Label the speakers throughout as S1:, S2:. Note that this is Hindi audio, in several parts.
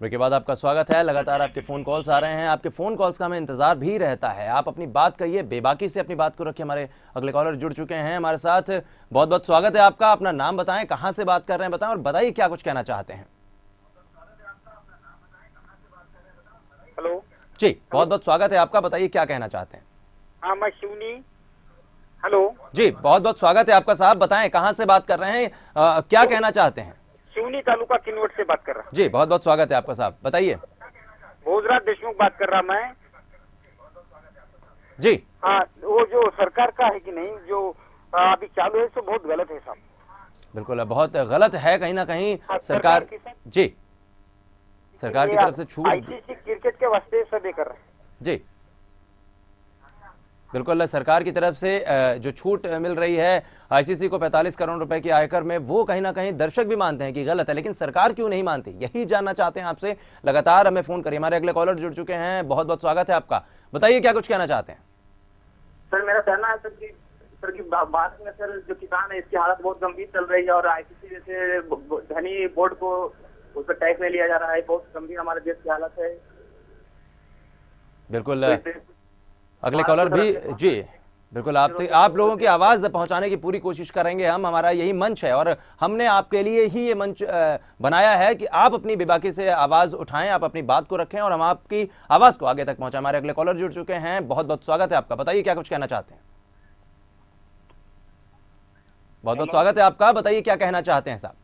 S1: ब्रेक के बाद आपका स्वागत है। लगातार आपके फ़ोन कॉल्स आ रहे हैं, आपके फ़ोन कॉल्स का हमें इंतज़ार भी रहता है। आप अपनी बात कहिए, बेबाकी से अपनी बात को रखिए। हमारे अगले कॉलर जुड़ चुके हैं हमारे साथ। बहुत बहुत स्वागत है आपका। अपना नाम बताएं, कहाँ से बात कर रहे हैं बताएं, और बताइए क्या कुछ कहना चाहते हैं।
S2: हेलो
S1: जी, बहुत बहुत स्वागत है आपका। बताइए क्या कहना चाहते हैं।
S2: हाँ, मैं शिवनी। हेलो
S1: जी, बहुत बहुत स्वागत है आपका साहब। बताएं कहाँ से बात कर रहे हैं, क्या कहना चाहते हैं।
S2: शिवनी तालुका किन्नौर से बात कर रहा
S1: जी, बहुत बहुत स्वागत है आपका साहब। बताइए।
S2: भोजराज देशमुख बात कर रहा मैं।
S1: जी
S2: हाँ, वो जो सरकार का है कि नहीं, जो अभी चालू है, सो बहुत गलत है साहब।
S1: बिल्कुल, बहुत गलत है कहीं ना कहीं।
S2: हाँ,
S1: सरकार
S2: की सर,
S1: जी सरकार की तरफ से छूट
S2: आईसीसी क्रिकेट के वास्ते सब ये कर रहे हैं।
S1: जी बिल्कुल, सरकार की तरफ से जो छूट मिल रही है आईसीसी को 45 करोड़ रुपए की आयकर में, वो कहीं ना कहीं दर्शक भी मानते हैं कि गलत है, लेकिन सरकार क्यों नहीं मानती, यही जानना चाहते हैं आपसे। लगातार हमें फोन करिए। हमारे अगले कॉलर जुड़ चुके हैं। बहुत बहुत स्वागत है आपका। बताइए क्या कुछ कहना चाहते हैं।
S3: सर, मेरा कहना है सर की भारत में सर जो किसान है, इसकी हालत बहुत गंभीर चल रही है और आईसीसी जैसे धनी बोर्ड को उस पर टैक्स नहीं लिया जा रहा है। बहुत गंभीर हमारे देश की हालत है।
S1: बिल्कुल, अगले कॉलर भी जी बिल्कुल आप लोगों की आवाज़ पहुंचाने की पूरी कोशिश करेंगे हम। हमारा यही मंच है और हमने आपके लिए ही ये मंच बनाया है कि आप अपनी बेबाकी से आवाज़ उठाएं, आप अपनी बात को रखें और हम आपकी आवाज़ को आगे तक पहुंचाएं। हमारे अगले कॉलर जुड़ चुके हैं। बहुत बहुत स्वागत है आपका। बताइए क्या कुछ कहना चाहते हैं। बहुत बहुत स्वागत है आपका। बताइए क्या कहना चाहते हैं साहब।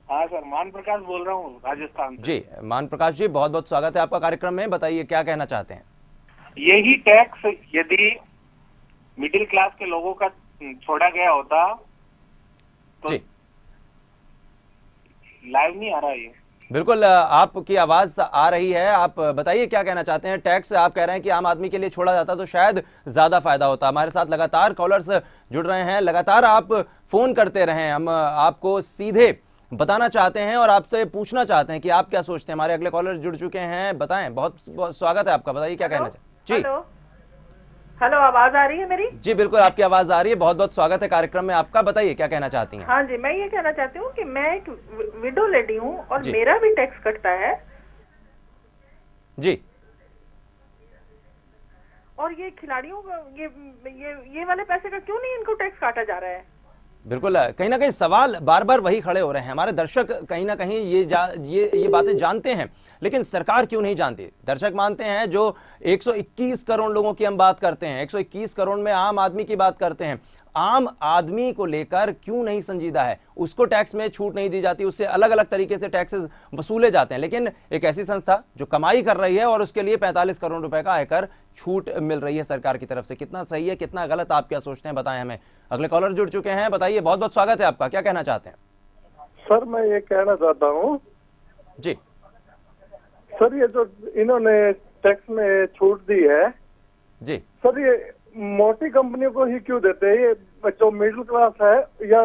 S3: हाँ सर, मान प्रकाश बोल रहा हूँ राजस्थान से।
S1: जी, मान प्रकाश जी, बहुत बहुत स्वागत है आपका कार्यक्रम में। बताइए क्या कहना चाहते हैं।
S3: यही टैक्स यदि मिडिल क्लास के लोगों का छोड़ा गया होता तो
S1: जी
S3: लाइव नहीं आ रहा ये।
S1: बिल्कुल, आपकी आवाज़ आ रही है। आप बताइए क्या कहना चाहते हैं। टैक्स आप कह रहे हैं कि आम आदमी के लिए छोड़ा जाता तो शायद ज़्यादा फायदा होता। हमारे साथ लगातार कॉलर्स जुड़ रहे हैं, लगातार आप फ़ोन करते रहें। हम आपको सीधे बताना चाहते हैं और आपसे पूछना चाहते हैं कि आप क्या सोचते हैं। हमारे अगले कॉलर जुड़ चुके हैं। बताएं, बहुत बहुत स्वागत है आपका। बताइए क्या कहना चाहते हैं। जी
S4: हेलो, आवाज आ रही है मेरी?
S1: जी बिल्कुल, आपकी आवाज़ आ रही है। बहुत बहुत स्वागत है कार्यक्रम में आपका। बताइए क्या कहना चाहती हैं।
S4: हाँ जी, मैं ये कहना चाहती हूँ कि मैं एक विडो लेडी हूँ और
S1: जी।
S4: मेरा भी टैक्स कटता है।
S1: जी
S4: और ये खिलाड़ियों का ये वाले पैसे का क्यों नहीं इनको टैक्स काटा जा रहा है?
S1: बिल्कुल, कहीं ना कहीं सवाल बार बार वही खड़े हो रहे हैं। हमारे दर्शक कहीं ना कहीं ये बातें जानते हैं, लेकिन सरकार क्यों नहीं जानती। दर्शक मानते हैं जो 121 करोड़ लोगों की हम बात करते हैं, 121 करोड़ में आम आदमी की बात करते हैं। आम आदमी को लेकर क्यों नहीं संजीदा है, उसको टैक्स में छूट नहीं दी जाती, उससे अलग अलग तरीके से टैक्सेस वसूले जाते हैं। लेकिन एक ऐसी संस्था जो कमाई कर रही है और उसके लिए 45 करोड़ रुपए का आयकर छूट मिल रही है सरकार की तरफ से, कितना सही है, कितना गलत, आप क्या सोचते हैं, बताएं हमें। अगले कॉलर जुड़ चुके हैं। बताइए, बहुत बहुत स्वागत है आपका। क्या कहना चाहते हैं।
S5: सर, मैं ये कहना चाहता हूँ
S1: जी
S5: सर, ये जो इन्होंने टैक्स में छूट दी है
S1: जी
S5: सर, ये मोटी कंपनियों को ही क्यों देते हैं? ये जो मिडिल क्लास है या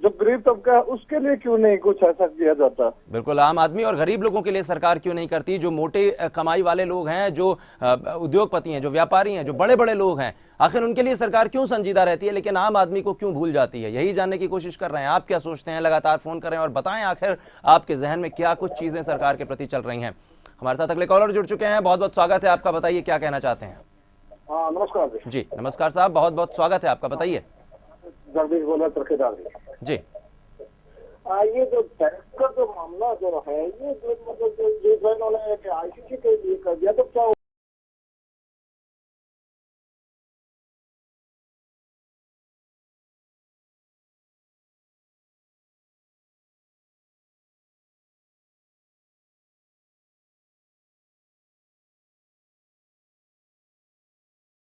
S5: जो गरीब तबका है उसके लिए क्यों नहीं कुछ ऐसा किया जाता?
S1: बिल्कुल, आम आदमी और गरीब लोगों के लिए सरकार क्यों नहीं करती। जो मोटे कमाई वाले लोग हैं, जो उद्योगपति हैं, जो व्यापारी हैं, जो बड़े बड़े लोग हैं, आखिर उनके लिए सरकार क्यों संजीदा रहती है, लेकिन आम आदमी को क्यों भूल जाती है, यही जानने की कोशिश कर रहे हैं। आप क्या सोचते हैं। लगातार फोन करें और बताएं आखिर आपके जहन में क्या कुछ चीजें सरकार के प्रति चल रही हैं। हमारे साथ अगले कॉलर जुड़ चुके हैं। बहुत बहुत स्वागत है आपका। बताइए क्या कहना चाहते हैं।
S5: हाँ, नमस्कार
S1: जी नमस्कार साहब, बहुत बहुत स्वागत है आपका। बताइए।
S5: जगदीश बोला तरखेदार
S1: जी
S5: ये जो टैक्स का जो मामला जो है, ये मतलब जो इन्होंने आईसीसी के लिए कर दिया, तो क्या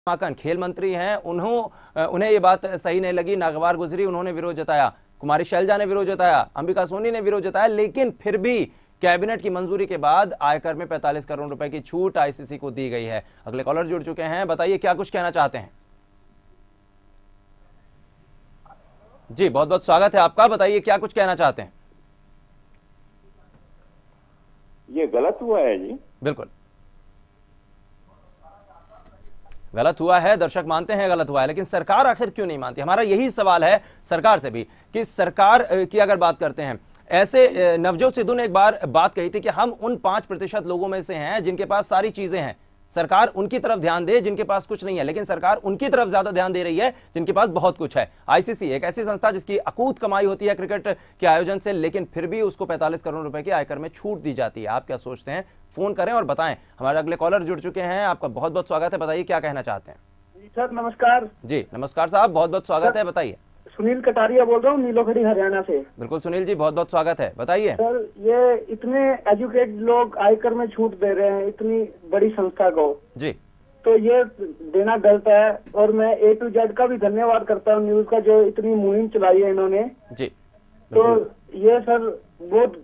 S1: माकन खेल मंत्री हैं, उन्हें ये बात सही नहीं लगी, नागवार गुजरी, उन्होंने विरोध जताया। कुमारी शैलजा ने विरोध जताया, अंबिका सोनी ने विरोध जताया, लेकिन फिर भी कैबिनेट की मंजूरी के बाद आयकर में 45 करोड़ रुपए की छूट आईसीसी को दी गई है। अगले कॉलर जुड़ चुके हैं। बताइए क्या कुछ कहना चाहते हैं। जी बहुत बहुत स्वागत है आपका। बताइए क्या कुछ कहना चाहते हैं।
S6: ये गलत हुआ है जी।
S1: बिल्कुल गलत हुआ है, दर्शक मानते हैं गलत हुआ है, लेकिन सरकार आखिर क्यों नहीं मानती। हमारा यही सवाल है सरकार से भी कि सरकार की अगर बात करते हैं, ऐसे नवजोत सिद्धू ने एक बार बात कही थी कि हम उन 5% लोगों में से हैं जिनके पास सारी चीजें हैं, सरकार उनकी तरफ ध्यान दे जिनके पास कुछ नहीं है, लेकिन सरकार उनकी तरफ ज्यादा ध्यान दे रही है जिनके पास बहुत कुछ है। आईसीसी एक ऐसी संस्था जिसकी अकूत कमाई होती है क्रिकेट के आयोजन से, लेकिन फिर भी उसको 45 करोड़ रुपए की आयकर में छूट दी जाती है। आप क्या सोचते हैं? फोन करें और बताएं। हमारे अगले कॉलर जुड़ चुके हैं, आपका बहुत बहुत स्वागत है, बताइए क्या कहना चाहते हैं।
S5: जी सर नमस्कार।
S1: जी नमस्कार साहब, बहुत बहुत स्वागत है, बताइए।
S5: सुनील कटारिया बोल रहा हूँ, नीलोखड़ी हरियाणा से।
S1: बिल्कुल सुनील जी, बहुत बहुत स्वागत है, बताइए।
S5: सर ये इतने एजुकेटेड लोग आयकर में छूट दे रहे हैं इतनी बड़ी संस्था को,
S1: जी
S5: तो ये देना गलत है। और मैं A to Z का भी धन्यवाद करता हूँ न्यूज का, जो इतनी मुहिम चलाई है इन्होंने।
S1: जी
S5: तो ये सर बहुत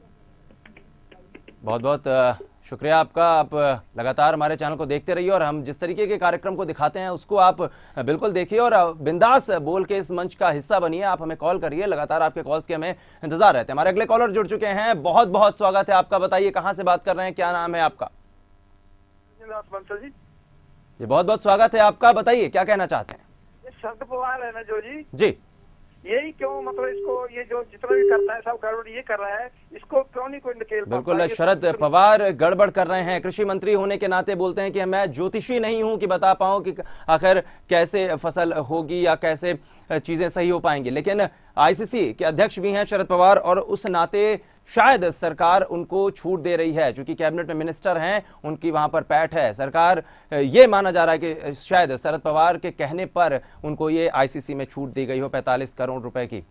S1: बहुत शुक्रिया आपका। आप लगातार हमारे चैनल को देखते रहिए और हम जिस तरीके के कार्यक्रम को दिखाते हैं उसको आप बिल्कुल देखिए और बिंदास बोल के इस मंच का हिस्सा बनिए। आप हमें कॉल करिए, लगातार आपके कॉल्स के हमें इंतजार रहते हैं। हमारे अगले कॉलर जुड़ चुके हैं, बहुत बहुत स्वागत है आपका, बताइए कहाँ से बात कर रहे हैं, क्या नाम है आपका? जी बहुत बहुत स्वागत है आपका, बताइए क्या कहना चाहते हैं।
S2: ये शरद पवार है ना जो जी,
S1: जी
S2: यही क्यों मतलब इसको ये जो जितना भी करता है सब गड़बड़ ये कर रहा है, इसको क्यों नहीं कोई निकेल पाता?
S1: बिल्कुल,
S2: ये
S1: शरद पवार गड़बड़ कर रहे हैं। कृषि मंत्री होने के नाते बोलते हैं कि मैं ज्योतिषी नहीं हूं कि बता पाऊं कि आखिर कैसे फसल होगी या कैसे चीजें सही हो पाएंगी, लेकिन आईसीसी के अध्यक्ष भी हैं शरद पवार और उस नाते शायद सरकार उनको छूट दे रही है। चूंकि कैबिनेट में मिनिस्टर हैं, उनकी वहां पर पैठ है, सरकार ये माना जा रहा है कि शायद शरद पवार के कहने पर उनको ये आईसीसी में छूट दी गई हो 45 करोड़ रुपए की।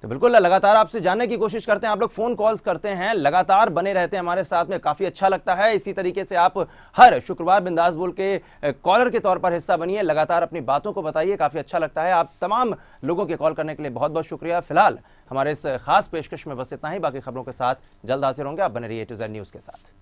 S1: तो बिल्कुल लगातार आपसे जानने की कोशिश करते हैं, आप लोग फोन कॉल्स करते हैं, लगातार बने रहते हैं हमारे साथ में, काफी अच्छा लगता है। इसी तरीके से आप हर शुक्रवार बिंदास बोल के कॉलर के तौर पर हिस्सा बनिए, लगातार अपनी बातों को बताइए, काफी अच्छा लगता है। आप तमाम लोगों के कॉल करने के लिए बहुत बहुत शुक्रिया। फिलहाल हमारे इस खास पेशकश में बस इतना ही, बाकी खबरों के साथ जल्द हाजिर होंगे। आप बने रहिए A to Z न्यूज के साथ।